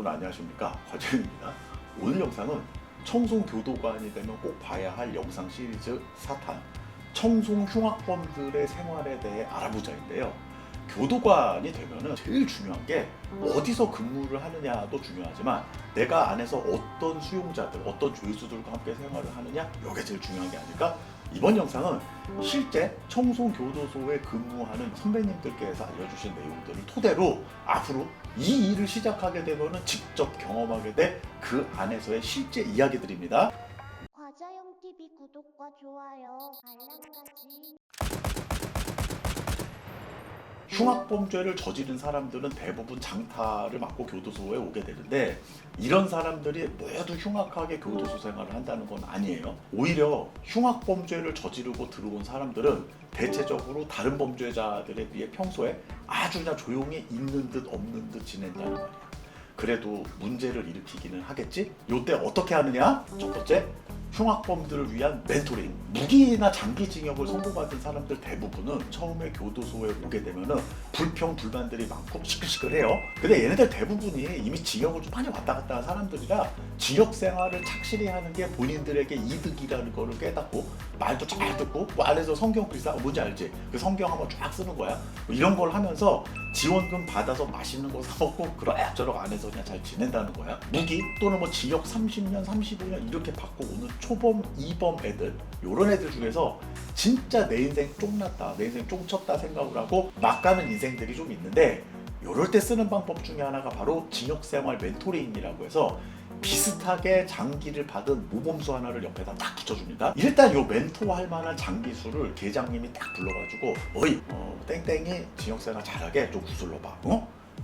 여러분 안녕하십니까, 과장입니다. 오늘 영상은 청송교도관이 되면 꼭 봐야 할 영상 시리즈 4탄 청송 흉악범들의 생활에 대해 알아보자인데요. 교도관이 되면은 제일 중요한 게 어디서 근무를 하느냐도 중요하지만 내가 안에서 어떤 수용자들, 어떤 죄수들과 함께 생활을 하느냐, 이게 제일 중요한 게 아닐까? 이번 영상은 실제 청송교도소에 근무하는 선배님들께서 알려주신 내용들을 토대로 앞으로 이 일을 시작하게 되면 직접 경험하게 될 그 안에서의 실제 이야기들입니다. 과자형TV 구독과 좋아요, 알람까지. 흉악범죄를 저지른 사람들은 대부분 장타를 맞고 교도소에 오게 되는데, 이런 사람들이 모두 흉악하게 교도소 생활을 한다는 건 아니에요. 오히려 흉악범죄를 저지르고 들어온 사람들은 대체적으로 다른 범죄자들에 비해 평소에 아주 그냥 조용히 있는 듯 없는 듯 지낸다는 말이야. 그래도 문제를 일으키기는 하겠지? 요때 어떻게 하느냐? 첫 번째, 흉악범들을 위한 멘토링. 무기나 장기징역을 선고받은 사람들 대부분은 처음에 교도소에 오게 되면은 불평 불만들이 많고 시끌시끌해요. 근데 얘네들 대부분이 이미 징역을 좀 많이 왔다 갔다 한 사람들이라 징역 생활을 착실히 하는 게 본인들에게 이득이라는 거를 깨닫고 말도 잘 듣고, 뭐 안에서 성경 글사 뭔지 알지? 그 성경 한번 쫙 쓰는 거야. 뭐 이런 걸 하면서 지원금 받아서 맛있는 거 사 먹고 그러저럭 안에서 그냥 잘 지낸다는 거야. 무기 또는 뭐 징역 30년, 35년 이렇게 받고 오는 초범, 이범 애들, 요런 애들 중에서 진짜 내 인생 쫑났다, 내 인생 쫑쳤다 생각을 하고 막 가는 인생들이 좀 있는데, 요럴 때 쓰는 방법 중에 하나가 바로 징역생활 멘토링이라고 해서 비슷하게 장기를 받은 모범수 하나를 옆에다 딱 붙여줍니다. 일단 요 멘토할 만한 장기수를 계장님이 딱 불러가지고 어이 땡땡이 징역생활 잘하게 좀 구슬러봐,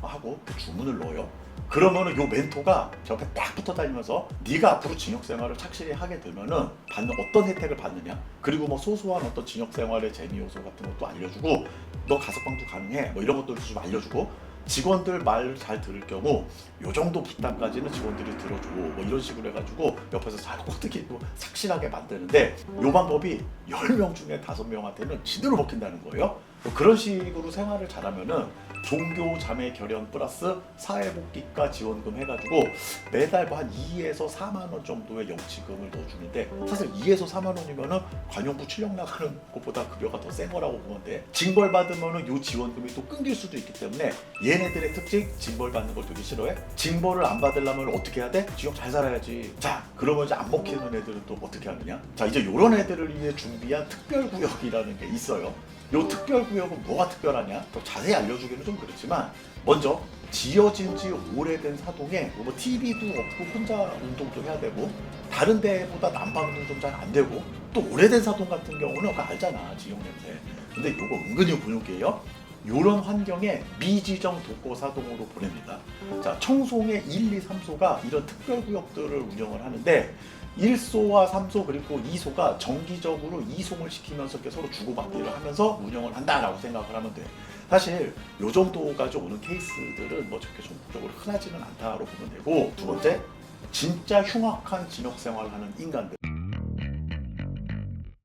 하고 그 주문을 넣어요. 그러면은 요 멘토가 저 옆에 딱 붙어 다니면서 네가 앞으로 징역 생활을 착실히 하게 되면은 받는 어떤 혜택을 받느냐, 그리고 뭐 소소한 어떤 징역 생활의 재미 요소 같은 것도 알려주고, 너 가석방도 가능해, 뭐 이런 것들도 좀 알려주고, 직원들 말 잘 들을 경우 요 정도 부담까지는 직원들이 들어줘, 뭐 이런 식으로 해가지고 옆에서 잘 꼬드기고 착실하게 만드는데, 요 방법이 10명 중에 5명한테는 지대로 먹힌다는 거예요. 그런 식으로 생활을 잘하면은 종교 자매 결연 플러스 사회복지과 지원금 해가지고 매달 뭐 한 2에서 4만 원 정도의 영치금을 넣어주는데, 사실 2에서 4만 원이면은 관용부 출력 나가는 것보다 급여가 더 센 거라고 보면 돼. 징벌 받으면은 요 지원금이 또 끊길 수도 있기 때문에 얘네들의 특징, 징벌 받는 걸 되게 싫어해. 징벌을 안 받으려면 어떻게 해야 돼? 징역 잘 살아야지. 자, 그러면 이제 안 먹히는 애들은 또 어떻게 하느냐? 자, 이제 요런 애들을 위해 준비한 특별구역이라는 게 있어요. 요 특별구역은 뭐가 특별하냐? 더 자세히 알려주기는 좀 그렇지만, 먼저 지어진 지 오래된 사동에 뭐 TV도 없고 혼자 운동도 해야 되고, 다른 데보다 난방도 좀 잘 안 되고, 또 오래된 사동 같은 경우는 그거 알잖아, 지역 냄새. 근데 요거 은근히 곤욕이에요. 요런 환경에 미지정 독거사동으로 보냅니다. 자, 청송의 1, 2, 3소가 이런 특별구역들을 운영을 하는데, 1소와 3소 그리고 2소가 정기적으로 이송을 시키면서 이렇게 서로 주고받기를 하면서 운영을 한다라고 생각을 하면 돼. 사실 요 정도까지 오는 케이스들은 뭐 저렇게 전국적으로 흔하지는 않다고 보면 되고, 두 번째, 진짜 흉악한 징역 생활을 하는 인간들.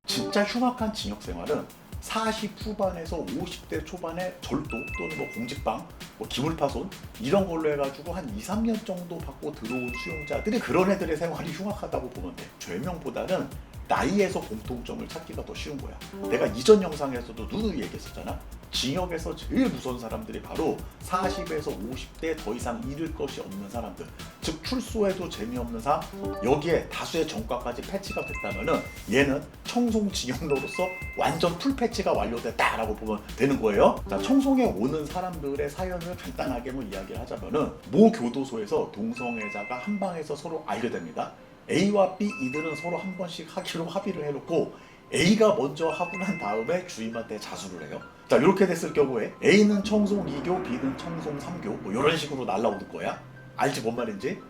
진짜 흉악한 징역 생활은 40 후반에서 50대 초반에 절도 또는 뭐 공직방, 뭐 기물파손 이런 걸로 해가지고 한 2, 3년 정도 받고 들어온 수용자들이 그런 애들의 생활이 흉악하다고 보면 돼. 죄명보다는 나이에서 공통점을 찾기가 더 쉬운 거야. 내가 이전 영상에서도 누누이 얘기했었잖아. 징역에서 제일 무서운 사람들이 바로 40에서 50대 더 이상 잃을 것이 없는 사람들, 즉 출소해도 재미없는 삶, 여기에 다수의 전과까지 패치가 됐다면은 얘는 청송 징역로로서 완전 풀 패치가 완료됐다라고 보면 되는 거예요. 자, 청송에 오는 사람들의 사연을 간단하게 뭐 이야기를 하자면은, 모 교도소에서 동성애자가 한 방에서 서로 알게 됩니다. A와 B 이들은 서로 한 번씩 하기로 합의를 해놓고 A가 먼저 하고 난 다음에 주임한테 자수를 해요. 자, 이렇게 됐을 경우에 A는 청송 2교, B는 청송 3교, 뭐 이런 식으로 날라오는 거야. 알지 뭔 말인지?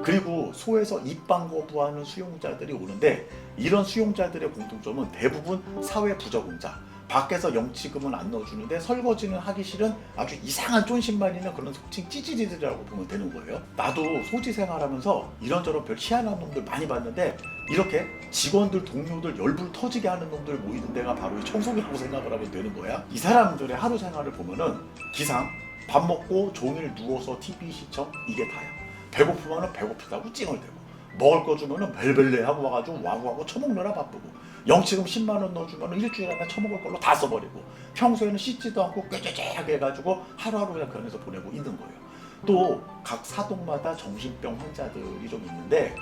그리고 소에서 입방 거부하는 수용자들이 오는데, 이런 수용자들의 공통점은 대부분 사회 부적응자, 밖에서 영치금은 안 넣어주는데 설거지는 하기 싫은 아주 이상한 쫀신만 있는 그런 속칭 찌질이들이라고 보면 되는 거예요. 나도 소지 생활하면서 이런저런 별 희한한 놈들 많이 봤는데, 이렇게 직원들, 동료들 열불 터지게 하는 놈들 모이는 데가 바로 이 청송이라고 생각을 하면 되는 거야. 이 사람들의 하루 생활을 보면은 기상, 밥 먹고 종일 누워서 TV 시청, 이게 다야. 배고프면은 배고프다고 찡얼대고 먹을 거 주면은 벨벨레 하고 와가지고 와구와구 처먹느라 바쁘고 영치금 10만 원 넣어주면은 일주일 안에 처먹을 걸로 다 써버리고 평소에는 씻지도 않고 꾀꾀꾀하게 해가지고 하루하루 그냥 변해서 보내고 있는 거예요. 또 각 사동마다 정신병 환자들이 좀 있는데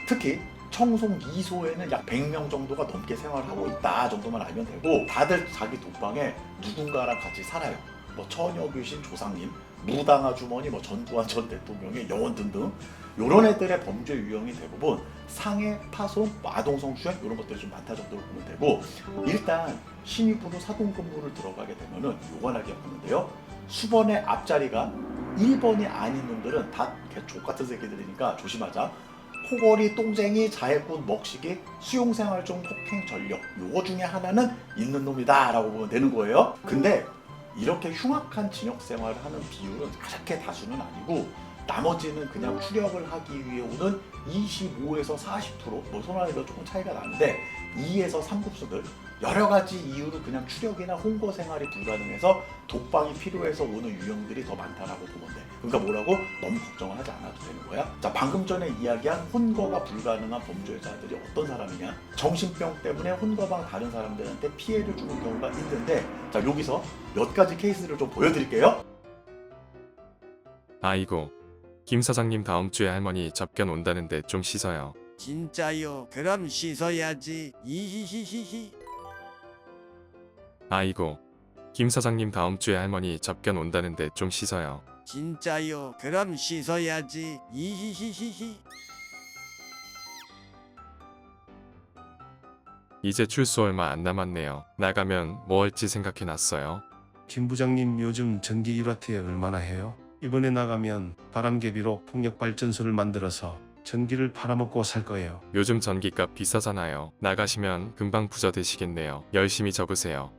특히 청송 2소에는 약 100명 정도가 넘게 생활하고 있다 정도만 알면 되고 다들 자기 독방에 누군가랑 같이 살아요. 뭐 처녀귀신 조상님, 무당 아주머니, 뭐 전두환 전 대통령의 영혼 등등 이런 애들의 범죄 유형이 대부분 상해, 파손, 아동성추행 이런 것들이 좀 많다 정도로 보면 되고 일단 신입으로 사동근무를 들어가게 되면은 요건 하게 없는데요. 수번의 앞자리가 1번이 아닌 놈들은 다 족같은 새끼들이니까 조심하자. 코골이, 똥쟁이, 자해꾼, 먹시기, 수용생활 중 폭행 전력 요거 중에 하나는 있는 놈이다 라고 보면 되는 거예요. 근데 이렇게 흉악한 징역 생활을 하는 비율은 그렇게 다수는 아니고 나머지는 그냥 추력을 하기 위해 오는 25에서 40%뭐 손안에도 조금 차이가 나는데 2에서 3급수들 여러 가지 이유로 그냥 추력이나 홍보 생활이 불가능해서 독방이 필요해서 오는 유형들이 더 많다라고 보면 돼. 그러니까 뭐라고? 너무 걱정을 하지 않아도 되는 거야. 자, 방금 전에 이야기한 혼거가 불가능한 범죄자들이 어떤 사람이냐? 정신병 때문에 혼거방 다른 사람들한테 피해를 주는 경우가 있는데 자, 여기서 몇 가지 케이스를 좀 보여드릴게요. 아이고, 김 사장님 다음 주에 할머니 접견 온다는데 좀 씻어요. 진짜요? 그럼 씻어야지. 이히히히히. 아이고, 김 사장님 다음 주에 할머니 접견 온다는데 좀 씻어요. 진짜요? 그럼 씻어야지. 이히히히히. 이제 출소 얼마 안 남았네요. 나가면 뭐 할지 생각해놨어요. 김 부장님 요즘 전기 유라트에 얼마나 해요? 이번에 나가면 바람개비로 풍력발전소를 만들어서 전기를 팔아먹고 살 거예요. 요즘 전기값 비싸잖아요. 나가시면 금방 부자 되시겠네요. 열심히 적으세요.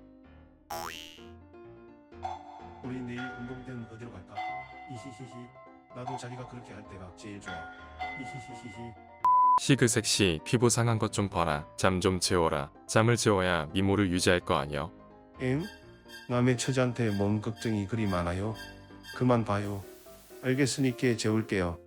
우리 내일 운동장 어디로 갈까? 이히히히. 나도 자기가 그렇게 할 때가 제일 좋아. 이히히히히. 시그섹시 피부 상한 것 좀 봐라. 잠 좀 재워라. 잠을 재워야 미모를 유지할 거 아니여. 엥? 남의 처자한테 뭔 걱정이 그리 많아요? 그만 봐요. 알겠으니까 재울게요.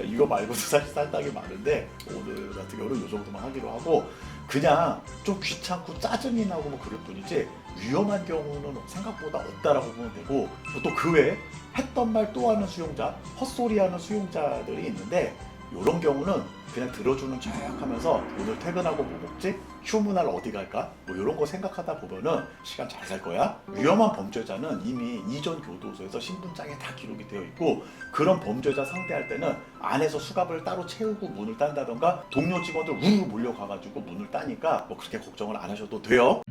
이거 말고도 사실 쌀딱이 많은데 오늘 같은 경우는 이 정도만 하기로 하고 그냥 좀 귀찮고 짜증이 나고 뭐 그럴 뿐이지 위험한 경우는 생각보다 없다라고 보면 되고 또 그 외에 했던 말 또 하는 수용자, 헛소리하는 수용자들이 있는데 이런 경우는 그냥 들어주는 척 하면서 오늘 퇴근하고 뭐 먹지? 휴무 날 어디 갈까? 뭐 이런 거 생각하다 보면은 시간 잘 살 거야. 위험한 범죄자는 이미 이전 교도소에서 신분장에 다 기록이 되어 있고 그런 범죄자 상대할 때는 안에서 수갑을 따로 채우고 문을 딴다던가 동료 직원들 우르르 몰려가가지고 문을 따니까 뭐 그렇게 걱정을 안 하셔도 돼요.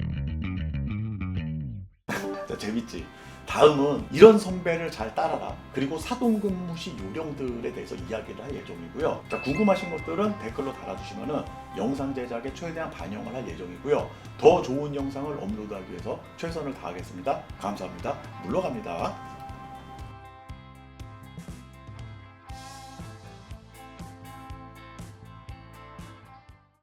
자, 재밌지? 다음은 이런 선배를 잘 따라라 그리고 사동근무 시 요령들에 대해서 이야기를 할 예정이고요. 자, 궁금하신 것들은 댓글로 달아주시면 영상 제작에 최대한 반영을 할 예정이고요. 더 좋은 영상을 업로드하기 위해서 최선을 다하겠습니다. 감사합니다. 물러갑니다.